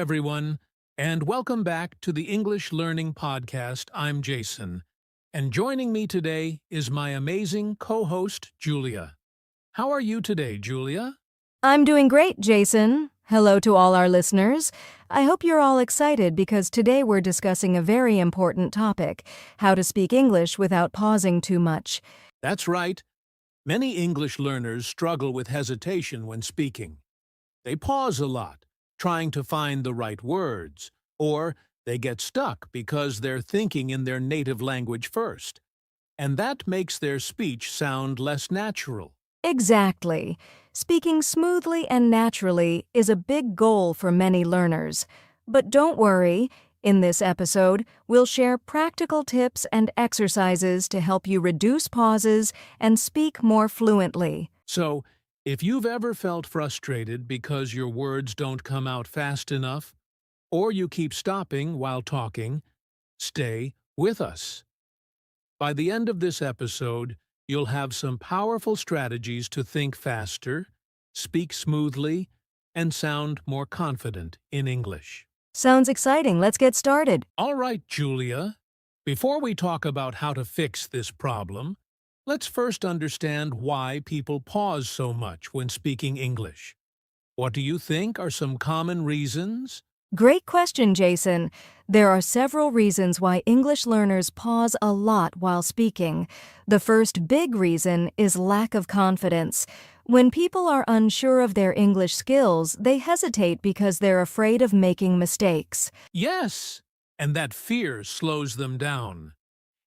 everyone, and welcome back to the English Learning Podcast. I'm Jason, and joining me today is my amazing co-host, Julia. How are you today, Julia? I'm doing great, Jason. Hello to all our listeners. I hope you're all excited because today we're discussing a very important topic, how to speak English without pausing too much. That's right. Many English learners struggle with hesitation when speaking. They pause a lot, trying to find the right words, or they get stuck because they're thinking in their native language first, and that makes their speech sound less natural. Exactly. Speaking smoothly and naturally is a big goal for many learners. But don't worry, in this episode, we'll share practical tips and exercises to help you reduce pauses and speak more fluently. So, if you've ever felt frustrated because your words don't come out fast enough, or you keep stopping while talking, stay with us. By the end of this episode, you'll have some powerful strategies to think faster, speak smoothly, and sound more confident in English. Sounds exciting. Let's get started. All right, Julia. Before we talk about how to fix this problem, let's first understand why people pause so much when speaking English. What do you think are some common reasons? Great question, Jason. There are several reasons why English learners pause a lot while speaking. The first big reason is lack of confidence. When people are unsure of their English skills, they hesitate because they're afraid of making mistakes. Yes, and that fear slows them down.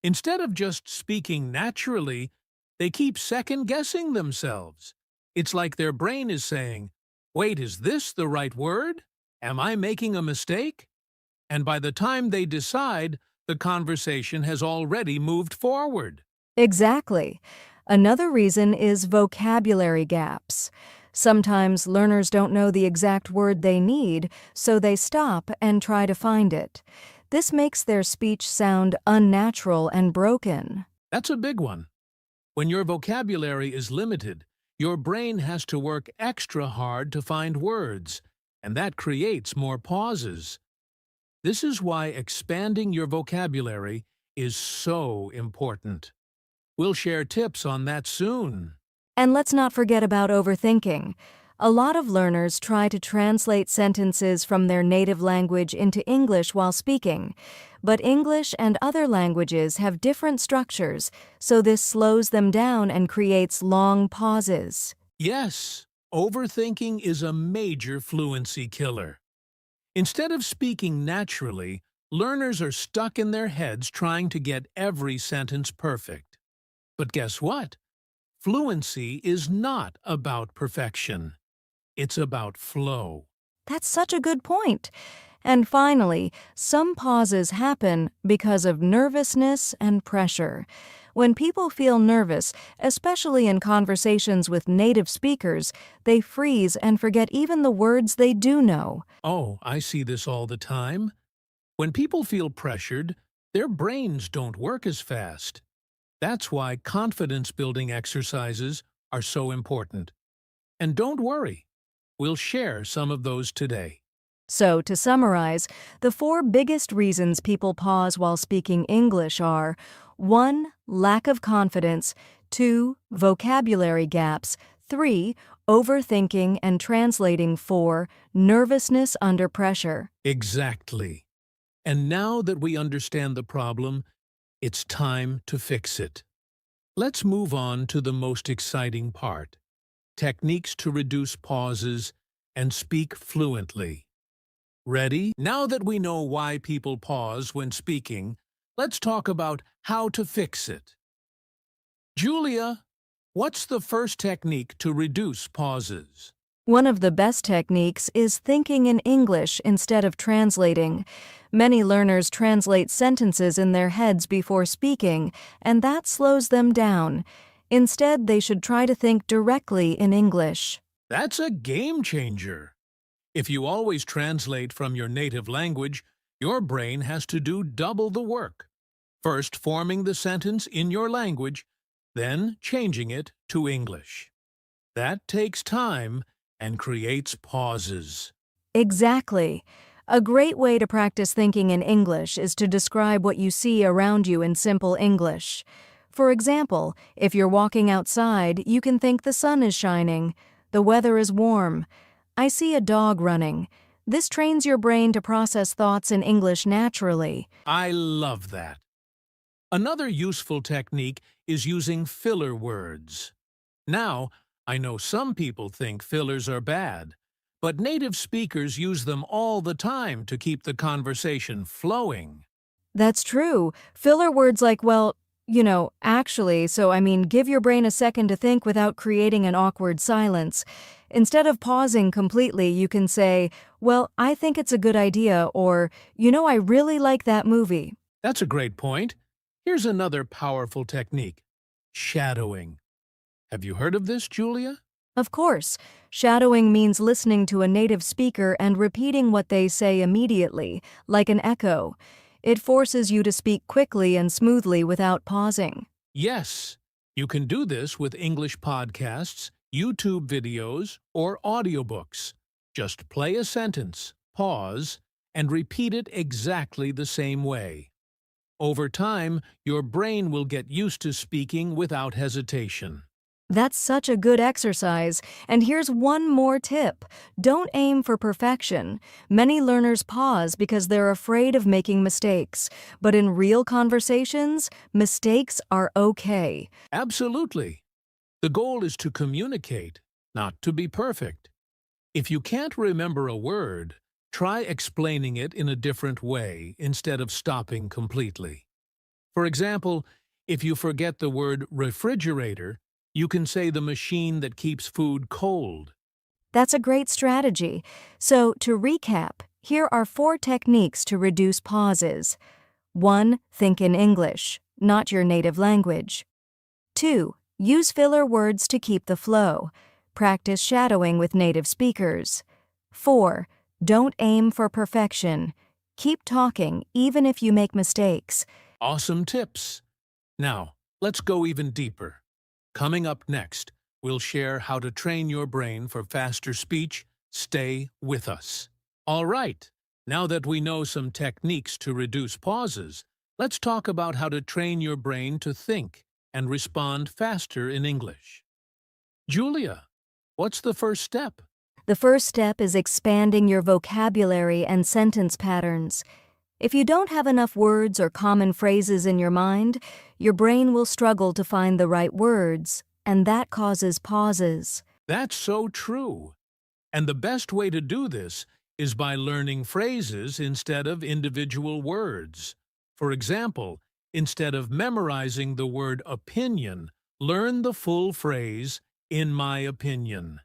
Instead of just speaking naturally, they keep second-guessing themselves. It's like their brain is saying, "Wait, is this the right word? Am I making a mistake?" And by the time they decide, the conversation has already moved forward. Exactly. Another reason is vocabulary gaps. Sometimes learners don't know the exact word they need, so they stop and try to find it. This makes their speech sound unnatural and broken. That's a big one. When your vocabulary is limited, your brain has to work extra hard to find words, and that creates more pauses. This is why expanding your vocabulary is so important. We'll share tips on that soon. And let's not forget about overthinking. A lot of learners try to translate sentences from their native language into English while speaking. But English and other languages have different structures, so this slows them down and creates long pauses. Yes, overthinking is a major fluency killer. Instead of speaking naturally, learners are stuck in their heads trying to get every sentence perfect. But guess what? Fluency is not about perfection. It's about flow. That's such a good point. And finally, some pauses happen because of nervousness and pressure. When people feel nervous, especially in conversations with native speakers, they freeze and forget even the words they do know. Oh, I see this all the time. When people feel pressured, their brains don't work as fast. That's why confidence-building exercises are so important. And don't worry, we'll share some of those today. So, to summarize, the 4 biggest reasons people pause while speaking English are 1. Lack of confidence, 2. Vocabulary gaps, 3. Overthinking and translating, 4. Nervousness under pressure. Exactly. And now that we understand the problem, it's time to fix it. Let's move on to the most exciting part: techniques to reduce pauses and speak fluently. Ready? Now that we know why people pause when speaking, let's talk about how to fix it. Julia, what's the first technique to reduce pauses? One of the best techniques is thinking in English instead of translating. Many learners translate sentences in their heads before speaking, and that slows them down. Instead, they should try to think directly in English. That's a game changer. If you always translate from your native language, your brain has to do double the work. First forming the sentence in your language, then changing it to English. That takes time and creates pauses. Exactly. A great way to practice thinking in English is to describe what you see around you in simple English. For example, if you're walking outside, you can think the sun is shining, the weather is warm, I see a dog running. This trains your brain to process thoughts in English naturally. I love that. Another useful technique is using filler words. Now, I know some people think fillers are bad, but native speakers use them all the time to keep the conversation flowing. That's true. Filler words like, well, actually, give your brain a second to think without creating an awkward silence. Instead of pausing completely, you can say, well, I think it's a good idea, or, I really like that movie. That's a great point. Here's another powerful technique: shadowing. Have you heard of this, Julia? Of course, shadowing means listening to a native speaker and repeating what they say immediately, like an echo. It forces you to speak quickly and smoothly without pausing. Yes, you can do this with English podcasts, YouTube videos, or audiobooks. Just play a sentence, pause, and repeat it exactly the same way. Over time, your brain will get used to speaking without hesitation. That's such a good exercise. And here's one more tip. Don't aim for perfection. Many learners pause because they're afraid of making mistakes. But in real conversations, mistakes are okay. Absolutely. The goal is to communicate, not to be perfect. If you can't remember a word, try explaining it in a different way instead of stopping completely. For example, if you forget the word refrigerator, you can say the machine that keeps food cold. That's a great strategy. So, to recap, here are 4 techniques to reduce pauses. 1. Think in English, not your native language. 2. Use filler words to keep the flow. Practice shadowing with native speakers. 4. Don't aim for perfection. Keep talking even if you make mistakes. Awesome tips! Now, let's go even deeper. Coming up next, we'll share how to train your brain for faster speech. Stay with us. All right, now that we know some techniques to reduce pauses, let's talk about how to train your brain to think and respond faster in English. Julia, what's the first step? The first step is expanding your vocabulary and sentence patterns. If you don't have enough words or common phrases in your mind, your brain will struggle to find the right words, and that causes pauses. That's so true. And the best way to do this is by learning phrases instead of individual words. For example, instead of memorizing the word opinion, learn the full phrase, in my opinion.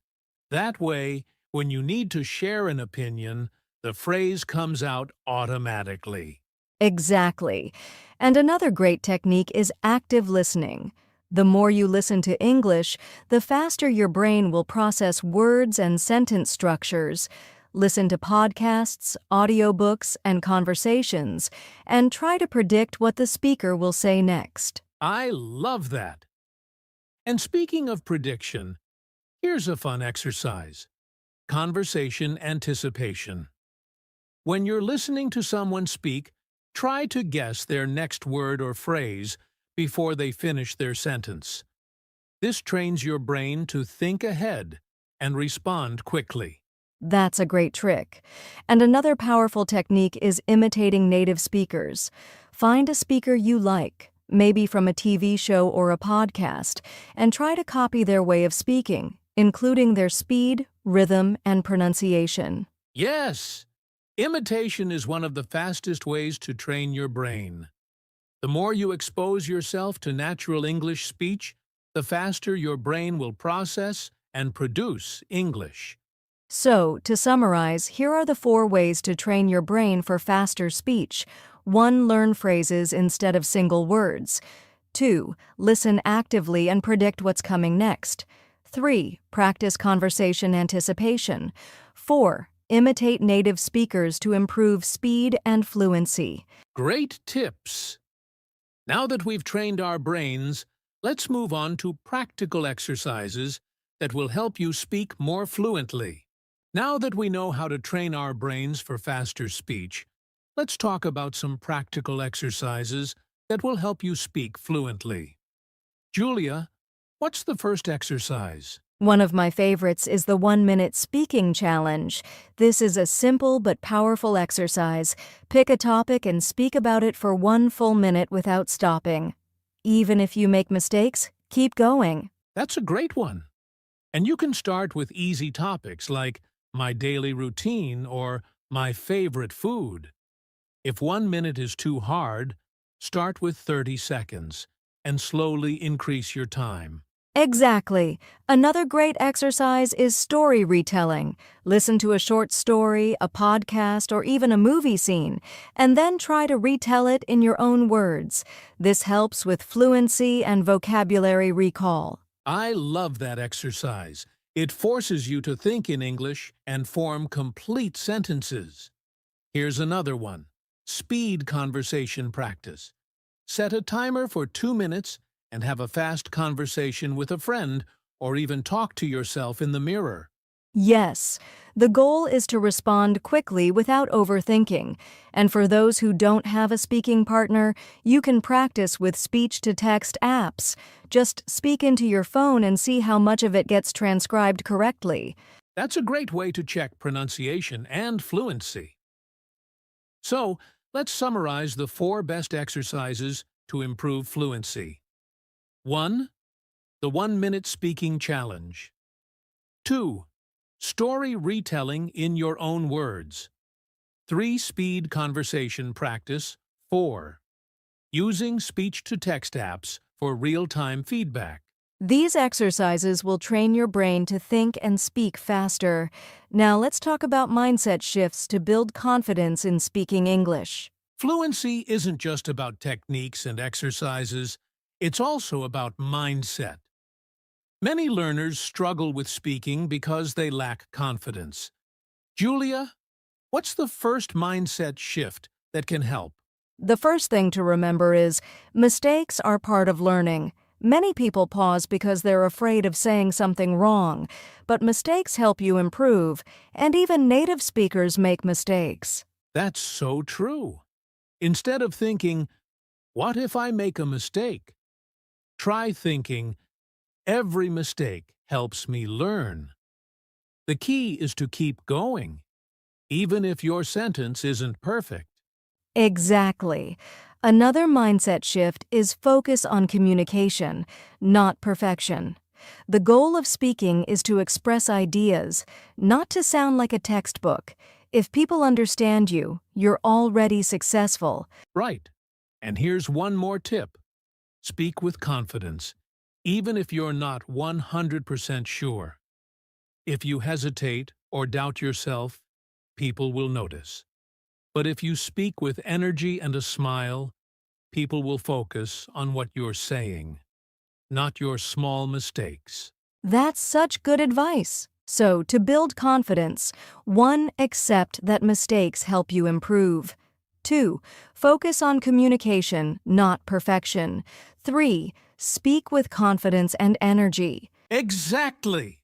That way, when you need to share an opinion, the phrase comes out automatically. Exactly. And another great technique is active listening. The more you listen to English, the faster your brain will process words and sentence structures. Listen to podcasts, audiobooks, and conversations, and try to predict what the speaker will say next. I love that. And speaking of prediction, here's a fun exercise: conversation anticipation. When you're listening to someone speak, try to guess their next word or phrase before they finish their sentence. This trains your brain to think ahead and respond quickly. That's a great trick. And another powerful technique is imitating native speakers. Find a speaker you like, maybe from a TV show or a podcast, and try to copy their way of speaking, including their speed, rhythm, and pronunciation. Yes! Imitation is one of the fastest ways to train your brain. The more you expose yourself to natural English speech, the faster your brain will process and produce English. So, to summarize, here are the 4 ways to train your brain for faster speech. 1. Learn phrases instead of single words. 2. Listen actively and predict what's coming next. 3. Practice conversation anticipation. 4. Imitate native speakers to improve speed and fluency. Great tips! Now that we've trained our brains, let's move on to practical exercises that will help you speak more fluently. Now that we know how to train our brains for faster speech, let's talk about some practical exercises that will help you speak fluently. Julia, what's the first exercise? One of my favorites is the 1-minute speaking challenge. This is a simple but powerful exercise. Pick a topic and speak about it for 1 full minute without stopping. Even if you make mistakes, keep going. That's a great one. And you can start with easy topics like my daily routine or my favorite food. If 1 minute is too hard, start with 30 seconds and slowly increase your time. Exactly. Another great exercise is story retelling. Listen to a short story, a podcast, or even a movie scene, and then try to retell it in your own words. This helps with fluency and vocabulary recall. I love that exercise. It forces you to think in English and form complete sentences. Here's another one. Speed conversation practice. Set a timer for 2 minutes and have a fast conversation with a friend or even talk to yourself in the mirror. Yes, the goal is to respond quickly without overthinking. And for those who don't have a speaking partner, you can practice with speech-to-text apps. Just speak into your phone and see how much of it gets transcribed correctly. That's a great way to check pronunciation and fluency. So, let's summarize the 4 best exercises to improve fluency. 1. The 1-minute speaking challenge. 2. Story retelling in your own words. 3. Speed conversation practice. 4. Using speech-to-text apps for real-time feedback. These exercises will train your brain to think and speak faster. Now let's talk about mindset shifts to build confidence in speaking English. Fluency isn't just about techniques and exercises, it's also about mindset. Many learners struggle with speaking because they lack confidence. Julia, what's the first mindset shift that can help? The first thing to remember is mistakes are part of learning. Many people pause because they're afraid of saying something wrong, but mistakes help you improve, and even native speakers make mistakes. That's so true. Instead of thinking, what if I make a mistake? Try thinking, every mistake helps me learn. The key is to keep going, even if your sentence isn't perfect. Exactly. Another mindset shift is focus on communication, not perfection. The goal of speaking is to express ideas, not to sound like a textbook. If people understand you, you're already successful. Right. And here's one more tip. Speak with confidence, even if you're not 100% sure. If you hesitate or doubt yourself, people will notice. But if you speak with energy and a smile, people will focus on what you're saying, not your small mistakes. That's such good advice. So, to build confidence, 1. Accept that mistakes help you improve. 2. Focus on communication, not perfection. 3. Speak with confidence and energy. Exactly!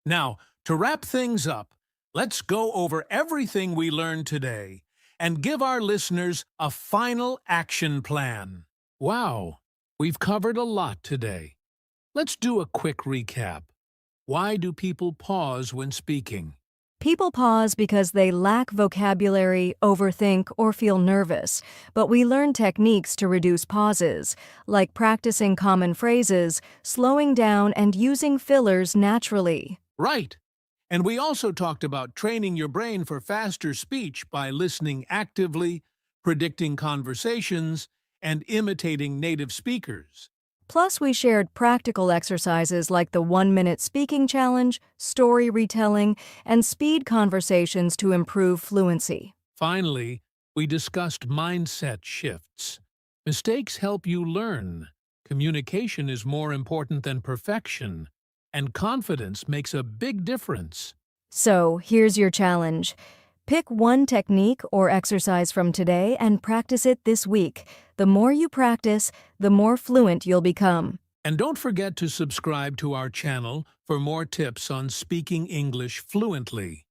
Now, to wrap things up, let's go over everything we learned today and give our listeners a final action plan. Wow, we've covered a lot today. Let's do a quick recap. Why do people pause when speaking? People pause because they lack vocabulary, overthink, or feel nervous, but we learn techniques to reduce pauses, like practicing common phrases, slowing down, and using fillers naturally. Right. And we also talked about training your brain for faster speech by listening actively, predicting conversations, and imitating native speakers. Plus, we shared practical exercises like the 1-minute speaking challenge, story retelling, and speed conversations to improve fluency. Finally, we discussed mindset shifts. Mistakes help you learn. Communication is more important than perfection, and confidence makes a big difference. So, here's your challenge. Pick one technique or exercise from today and practice it this week. The more you practice, the more fluent you'll become. And don't forget to subscribe to our channel for more tips on speaking English fluently.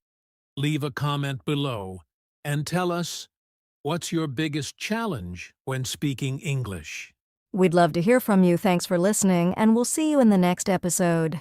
Leave a comment below and tell us what's your biggest challenge when speaking English. We'd love to hear from you. Thanks for listening, and we'll see you in the next episode.